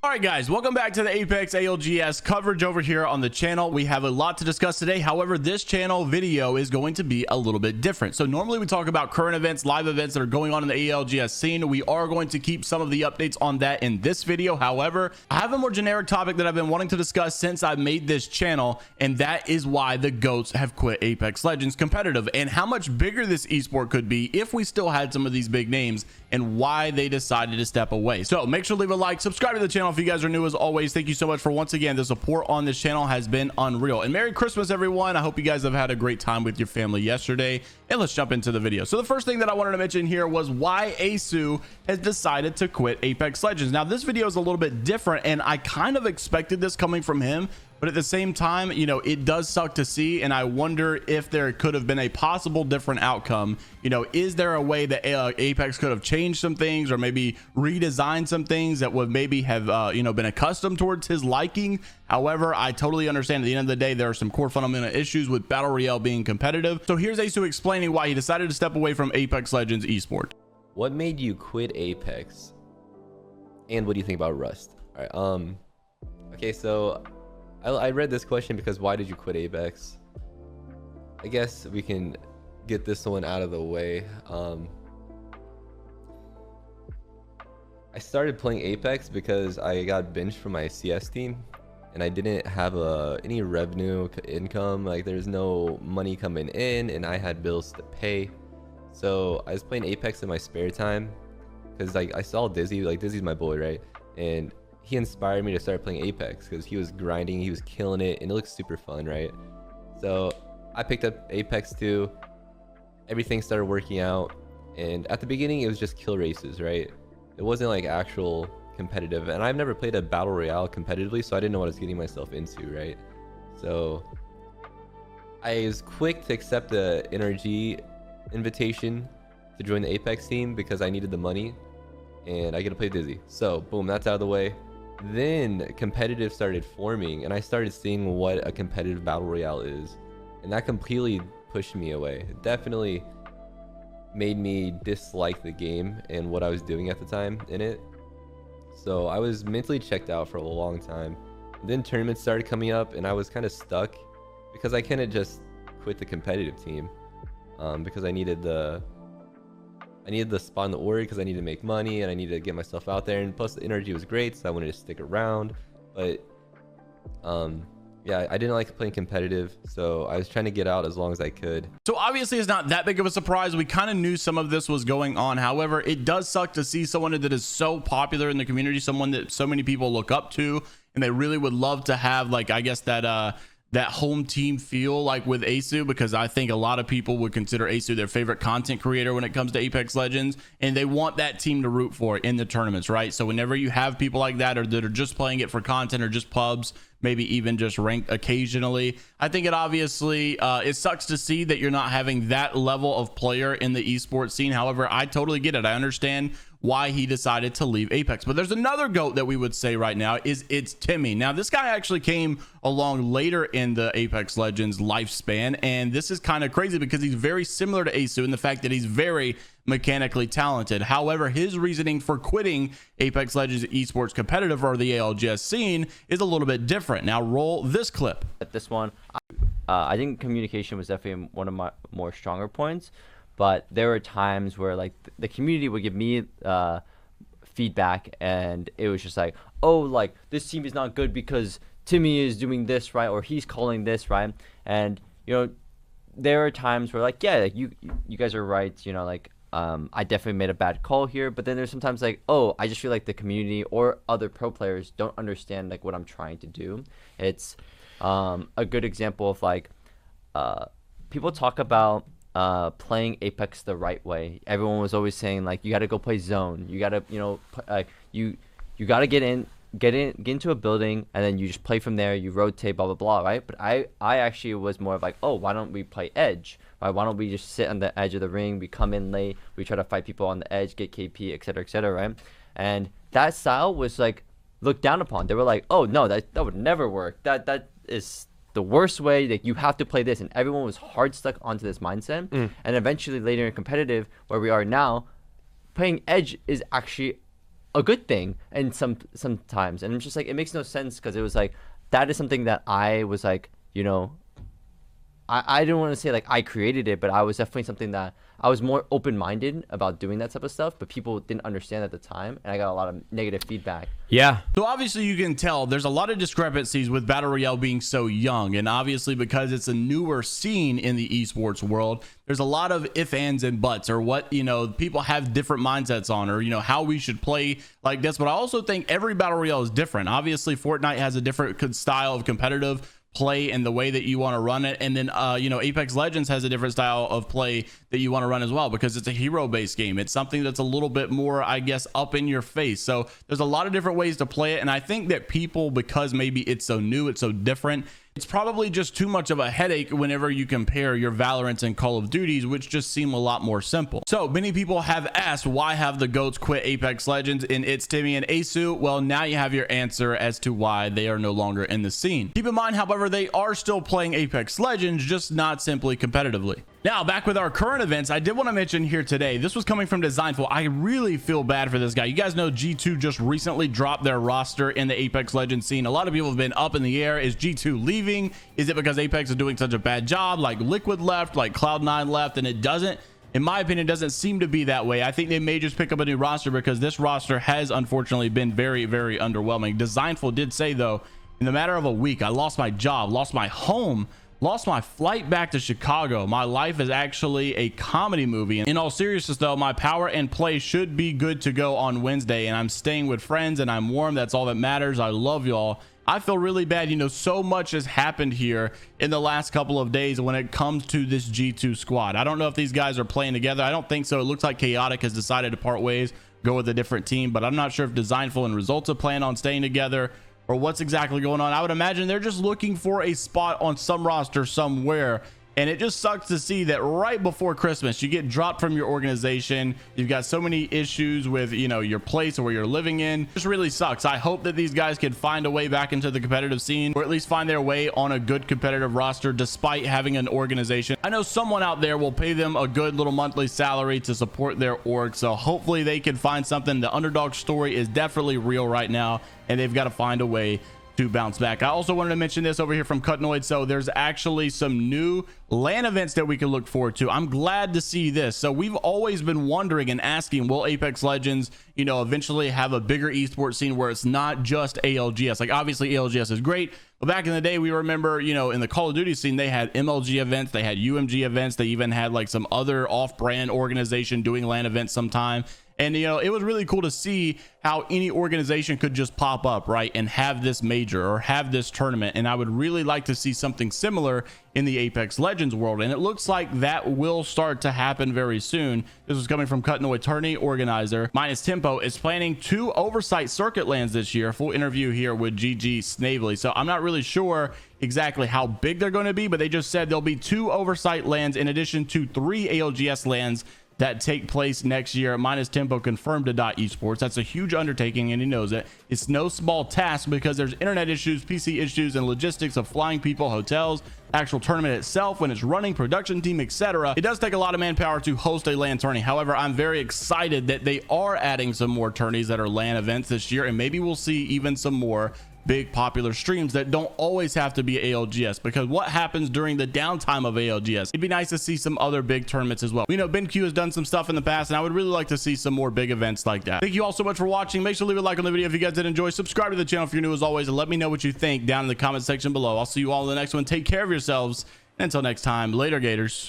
All right, guys, welcome back to the Apex ALGS coverage over here on the channel. We have a lot to discuss today. However, this channel video is going to be a little bit different. So normally we talk about current events, live events that are going on in the ALGS scene. We are going to keep some of the updates on that in this video. However, I have a more generic topic that I've been wanting to discuss since I made this channel, and that is why the GOATs have quit Apex Legends competitive and how much bigger this esport could be if we still had some of these big names and why they decided to step away. So make sure to leave a like, subscribe to the channel if you guys are new. As always, thank you so much for once again, the support on this channel has been unreal. And Merry Christmas, everyone. I hope you guys have had a great time with your family yesterday. And let's jump into the video. So the first thing that I wanted to mention here was why Aceu has decided to quit Apex Legends. Now this video is a little bit different, and I kind of expected this coming from him, but at the same time, you know, it does suck to see, and I wonder if there could have been a possible different outcome. You know, is there a way that Apex could have changed some things or maybe redesigned some things that would maybe have you know, been accustomed towards his liking? However, I totally understand at the end of the day there are some core fundamental issues with battle royale being competitive. So here's Aceu explaining why he decided to step away from Apex Legends esports. What made you quit Apex, and what do you think about Rust? All right, okay, so I read this question because why did you quit Apex? I guess we can get this one out of the way. I started playing Apex because I got benched from my CS team and I didn't have any revenue income. Like, there's no money coming in and I had bills to pay. So I was playing Apex in my spare time because, like, I saw Dizzy. Like, Dizzy's my boy, right? And he inspired me to start playing Apex because he was grinding, he was killing it, and it looks super fun, right? So I picked up Apex 2. Everything started working out, and at the beginning it was just kill races, right? It wasn't like actual competitive, and I've never played a battle royale competitively, so I didn't know what I was getting myself into, right? So I was quick to accept the NRG invitation to join the Apex team because I needed the money and I get to play Dizzy. So boom, that's out of the way. Then competitive started forming and I started seeing what a competitive battle royale is, and that completely pushed me away. It definitely made me dislike the game and what I was doing at the time in it. So I was mentally checked out for a long time. Then tournaments started coming up and I was kind of stuck because I couldn't just quit the competitive team because I needed the spot in the org because I needed to make money and I needed to get myself out there, and plus the energy was great, so I wanted to stick around. But yeah, I didn't like playing competitive, so I was trying to get out as long as I could. So obviously it's not that big of a surprise. We kind of knew some of this was going on. However, it does suck to see someone that is so popular in the community, someone that so many people look up to, and they really would love to have, like, I guess that home team feel like with Aceu, because I think a lot of people would consider Aceu their favorite content creator when it comes to Apex Legends, and they want that team to root for in the tournaments, right? So whenever you have people like that, or that are just playing it for content or just pubs, maybe even just ranked occasionally, I think it obviously it sucks to see that you're not having that level of player in the esports scene. However, I totally get it. I understand why he decided to leave Apex. But there's another GOAT that we would say right now is iiTzTimmy. Now this guy actually came along later in the Apex Legends lifespan, and this is kind of crazy because he's very similar to Aceu in the fact that he's very mechanically talented. However, his reasoning for quitting Apex Legends esports competitive, or the ALGS scene, is a little bit different. Now roll this clip. At this one, I think communication was definitely one of my more stronger points. But there were times where, like, the community would give me feedback, and it was just like, oh, like, this team is not good because Timmy is doing this, right? Or he's calling this, right? And, you know, there are times where, like, yeah, like, you guys are right, you know, like, I definitely made a bad call here. But then there's sometimes like, oh, I just feel like the community or other pro players don't understand, like, what I'm trying to do. It's a good example of, like, people talk about playing Apex the right way. Everyone was always saying, like, you got to go play zone, you got to, you know, you got to get into a building and then you just play from there, you rotate, blah blah blah, right? But I actually was more of like, oh, why don't we play edge, right? Why don't we just sit on the edge of the ring, we come in late, we try to fight people on the edge, get KP, etc., right? And that style was, like, looked down upon. They were like, oh no, that would never work, that is the worst way, that you have to play this. And everyone was hard stuck onto this mindset. And eventually later in competitive, where we are now, playing edge is actually a good thing and sometimes, and it's just like it makes no sense because it was like that is something that I was like, you know, I didn't want to say like I created it, but I was definitely something that I was more open-minded about doing that type of stuff, but people didn't understand at the time, and I got a lot of negative feedback. Yeah. So obviously you can tell there's a lot of discrepancies with Battle Royale being so young, and obviously because it's a newer scene in the esports world, there's a lot of ifs, ands, and buts, or what, you know, people have different mindsets on, or, you know, how we should play like this. But I also think every Battle Royale is different. Obviously Fortnite has a different style of competitive play and the way that you want to run it, and then you know, Apex Legends has a different style of play that you want to run as well, because it's a hero based game. It's something that's a little bit more, I guess, up in your face. So there's a lot of different ways to play it, and I think that people, because maybe it's so new, it's so different, it's probably just too much of a headache whenever you compare your Valorants and Call of Duties, which just seem a lot more simple. So many people have asked, why have the GOATs quit Apex Legends in iiTzTimmy and Aceu? Well, now you have your answer as to why they are no longer in the scene. Keep in mind, however, they are still playing Apex Legends, just not simply competitively. Now, back with our current events, I did want to mention here today, this was coming from Designful. I really feel bad for this guy. You guys know G2 just recently dropped their roster in the Apex Legends scene. A lot of people have been up in the air. Is G2 leaving? Is it because Apex is doing such a bad job? Like Liquid left, like Cloud9 left, and it doesn't, in my opinion, doesn't seem to be that way. I think they may just pick up a new roster, because this roster has unfortunately been very, very underwhelming. Designful did say, though, in the matter of a week, I lost my job, lost my home, lost my flight back to Chicago. My life is actually a comedy movie. In all seriousness, though, my power and play should be good to go on Wednesday, and I'm staying with friends and I'm warm. That's all that matters. I love y'all. I feel really bad. You know, so much has happened here in the last couple of days when it comes to this G2 squad. I don't know if these guys are playing together. I don't think so. It looks like Chaotic has decided to part ways, go with a different team, but I'm not sure if Designful and Resulta plan on staying together, or what's exactly going on. I would imagine they're just looking for a spot on some roster somewhere, and it just sucks to see that right before Christmas you get dropped from your organization. You've got so many issues with, you know, your place or where you're living in. It just really sucks. I hope that these guys can find a way back into the competitive scene, or at least find their way on a good competitive roster despite having an organization. I know someone out there will pay them a good little monthly salary to support their org, so hopefully they can find something. The underdog story is definitely real right now, and they've got to find a way to bounce back. I also wanted to mention this over here from Cutnoid. So there's actually some new LAN events that we can look forward to. I'm glad to see this. So we've always been wondering and asking, will Apex Legends, you know, eventually have a bigger esports scene where it's not just ALGS? Like, obviously ALGS is great, but back in the day, we remember, you know, in the Call of Duty scene, they had MLG events, they had UMG events, they even had like some other off-brand organization doing LAN events sometime. And, you know, it was really cool to see how any organization could just pop up, right, and have this major or have this tournament. And I would really like to see something similar in the Apex Legends world. And it looks like that will start to happen very soon. This was coming from Cutnoid. Tourney organizer Minus Tempo is planning 2 oversight circuit lands this year. Full interview here with GG Snavely. So I'm not really sure exactly how big they're going to be, but they just said there'll be 2 oversight lands in addition to 3 ALGS lands that take place next year. Minus Tempo confirmed to Esports. That's a huge undertaking, and he knows it. It's no small task because there's internet issues, PC issues, and logistics of flying people, hotels, actual tournament itself, when it's running, production team, etc. It does take a lot of manpower to host a LAN tourney. However, I'm very excited that they are adding some more tourneys that are LAN events this year, and maybe we'll see even some more big popular streams that don't always have to be ALGS, because what happens during the downtime of ALGS? It'd be nice to see some other big tournaments as well. We know BenQ has done some stuff in the past, and I would really like to see some more big events like that. Thank you all so much for watching. Make sure to leave a like on the video if you guys did enjoy. Subscribe to the channel if you're new as always, and let me know what you think down in the comment section below. I'll see you all in the next one. Take care of yourselves. Until next time, later, Gators.